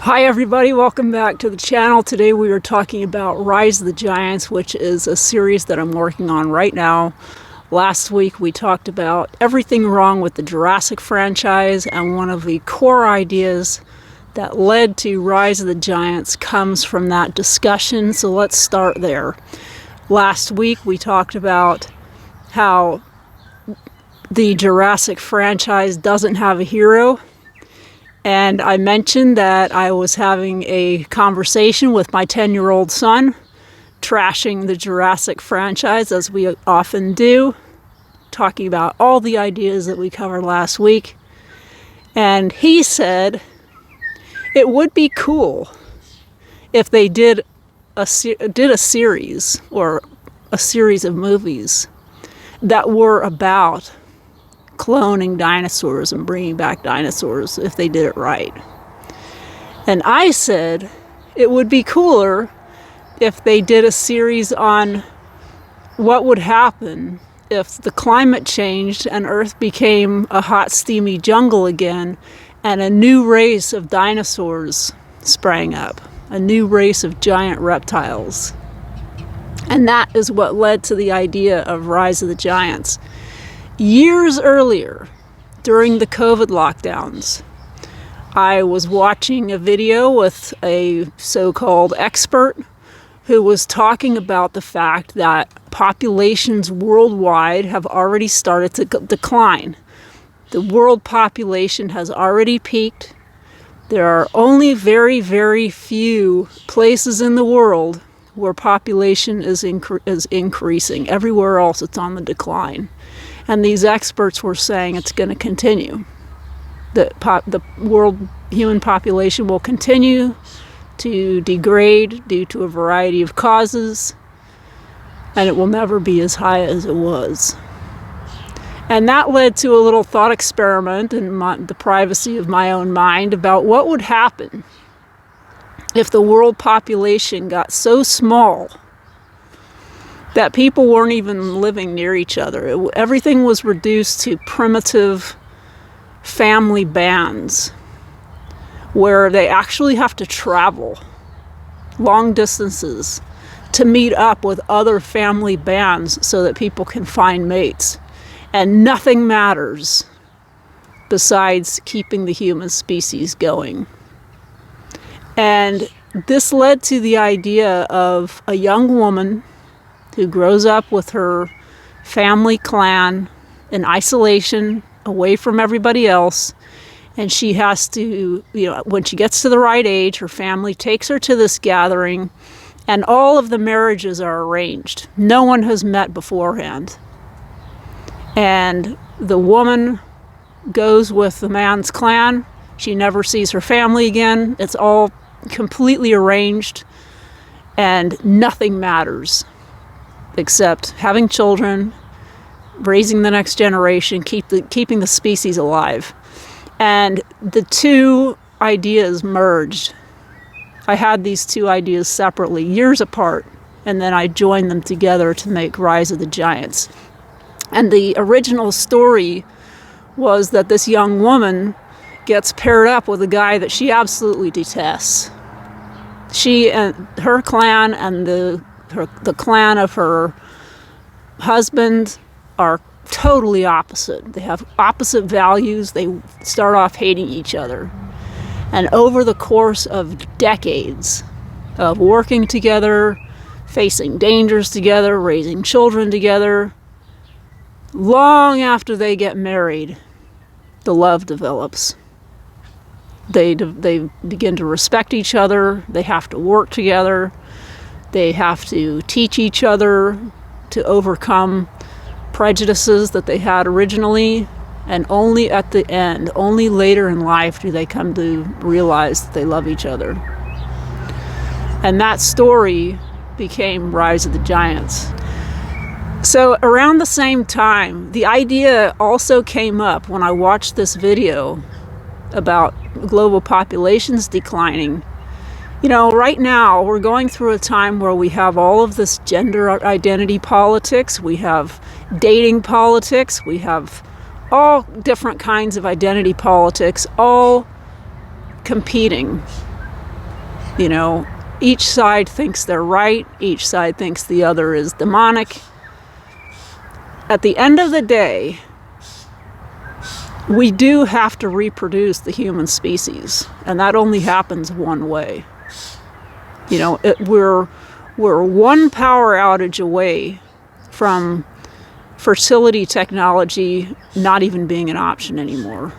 Hi everybody, welcome back to the channel. Today we are talking about Rise of the Giants, which is a series that I'm working on right now. Last week we talked about everything wrong with the Jurassic franchise, and one of the core ideas that led to Rise of the Giants comes from that discussion, so let's start there. Last week we talked about how the Jurassic franchise doesn't have a hero. And I mentioned that I was having a conversation with my 10-year-old son, trashing the Jurassic franchise, as we often do, talking about all the ideas that we covered last week. And he said it would be cool if they did a series, or a series of movies that were about cloning dinosaurs and bringing back dinosaurs if they did it right. And I said it would be cooler if they did a series on what would happen if the climate changed and Earth became a hot, steamy jungle again, and a new race of dinosaurs sprang up, a new race of giant reptiles. And that is what led to the idea of Rise of the Giants. Years earlier, during the COVID lockdowns, I was watching a video with a so-called expert who was talking about the fact that populations worldwide have already started to decline. The world population has already peaked. There are only very, very few places in the world where population is increasing. Everywhere else it's on the decline. And these experts were saying it's going to continue. The world human population will continue to degrade due to a variety of causes, and it will never be as high as it was. And that led to a little thought experiment in the privacy of my own mind about what would happen if the world population got so small that people weren't even living near each other. Everything was reduced to primitive family bands where they actually have to travel long distances to meet up with other family bands so that people can find mates. And nothing matters besides keeping the human species going. And this led to the idea of a young woman who grows up with her family clan in isolation, away from everybody else, and she has to, when she gets to the right age, her family takes her to this gathering, and all of the marriages are arranged. No one has met beforehand. And the woman goes with the man's clan. She never sees her family again. It's all completely arranged, and nothing matters except having children, raising the next generation, keeping the species alive. And the two ideas merged. I had these two ideas separately, years apart, and then I joined them together to make Rise of the Giants. And the original story was that this young woman gets paired up with a guy that she absolutely detests. She and her clan and the clan of her husband are totally opposite. They have opposite values. They start off hating each other. And over the course of decades of working together, facing dangers together, raising children together, long after they get married, the love develops. They begin to respect each other. They have to work together. They have to teach each other to overcome prejudices that they had originally, and only at the end, only later in life, do they come to realize that they love each other. And that story became Rise of the Giants. So around the same time, the idea also came up when I watched this video about global populations declining. Right now we're going through a time where we have all of this gender identity politics, we have dating politics, we have all different kinds of identity politics, all competing You know, each side thinks they're right, each side thinks the other is demonic. At the end of the day, we do have to reproduce the human species, and that only happens one way. You know, we're one power outage away from fertility technology not even being an option anymore.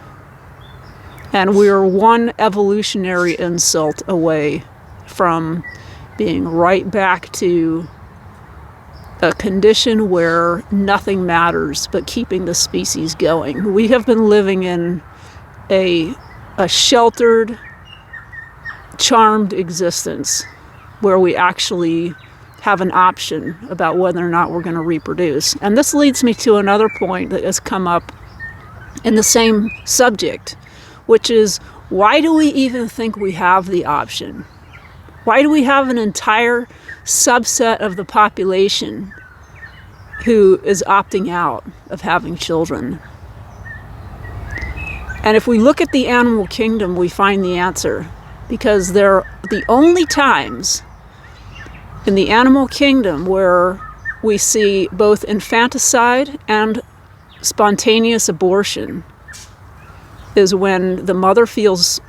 And we're one evolutionary insult away from being right back to a condition where nothing matters but keeping the species going. We have been living in a sheltered, charmed existence where we actually have an option about whether or not we're going to reproduce. And this leads me to another point that has come up in the same subject, which is, why do we even think we have the option? Why do we have an entire subset of the population who is opting out of having children? And if we look at the animal kingdom, we find the answer, because they're the only times in the animal kingdom where we see both infanticide and spontaneous abortion is when the mother feels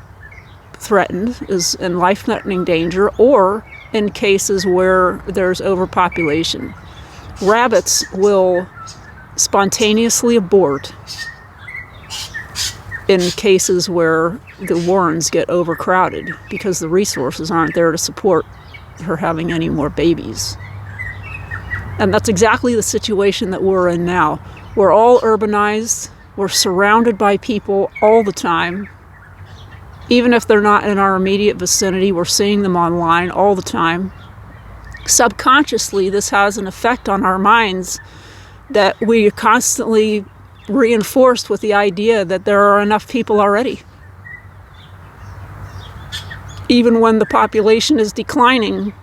threatened, is in life-threatening danger, or in cases where there's overpopulation. Rabbits will spontaneously abort in cases where the warrens get overcrowded because the resources aren't there to support her having any more babies. And that's exactly the situation that we're in now. We're all urbanized. We're surrounded by people all the time. Even if they're not in our immediate vicinity, we're seeing them online all the time. Subconsciously, this has an effect on our minds that we are constantly reinforced with the idea that there are enough people already. Even when the population is declining,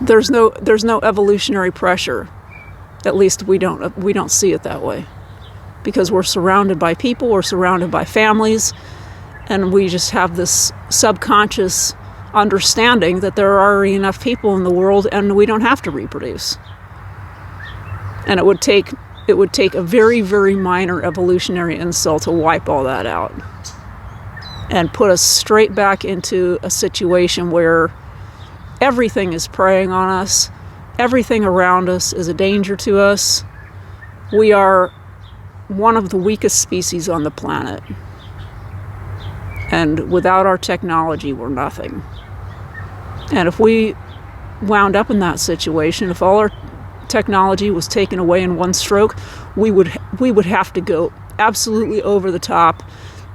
there's no evolutionary pressure. At least we don't see it that way, because we're surrounded by people, we're surrounded by families, and we just have this subconscious understanding that there are already enough people in the world and we don't have to reproduce. And it would take a very, very minor evolutionary insult to wipe all that out and put us straight back into a situation where everything is preying on us, everything around us is a danger to us. We are one of the weakest species on the planet. And without our technology, we're nothing. And if we wound up in that situation, if all our technology was taken away in one stroke, we would have to go absolutely over the top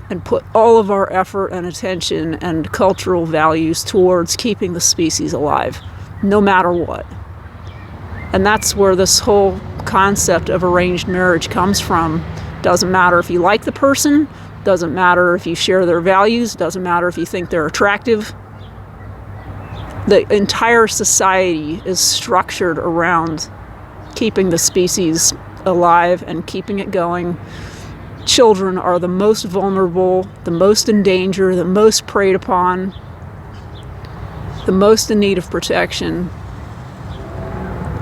and put all of our effort and attention and cultural values towards keeping the species alive, no matter what. And that's where this whole concept of arranged marriage comes from. Doesn't matter if you like the person, doesn't matter if you share their values, doesn't matter if you think they're attractive. The entire society is structured around keeping the species alive and keeping it going. Children are the most vulnerable, the most in danger, the most preyed upon, the most in need of protection.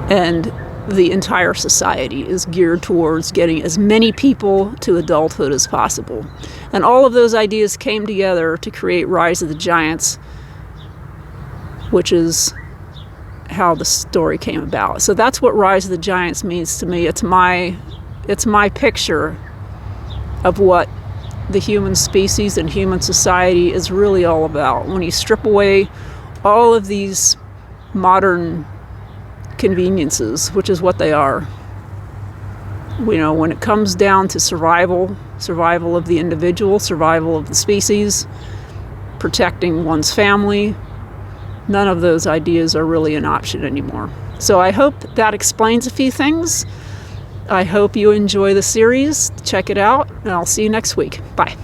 And the entire society is geared towards getting as many people to adulthood as possible. And all of those ideas came together to create Rise of the Giants, which is how the story came about. So that's what Rise of the Giants means to me. It's my picture of what the human species and human society is really all about. When you strip away all of these modern conveniences, which is what they are. You know, when it comes down to survival of the individual, survival of the species, protecting one's family, none of those ideas are really an option anymore. So I hope that explains a few things. I hope you enjoy the series. Check it out, and I'll see you next week. Bye.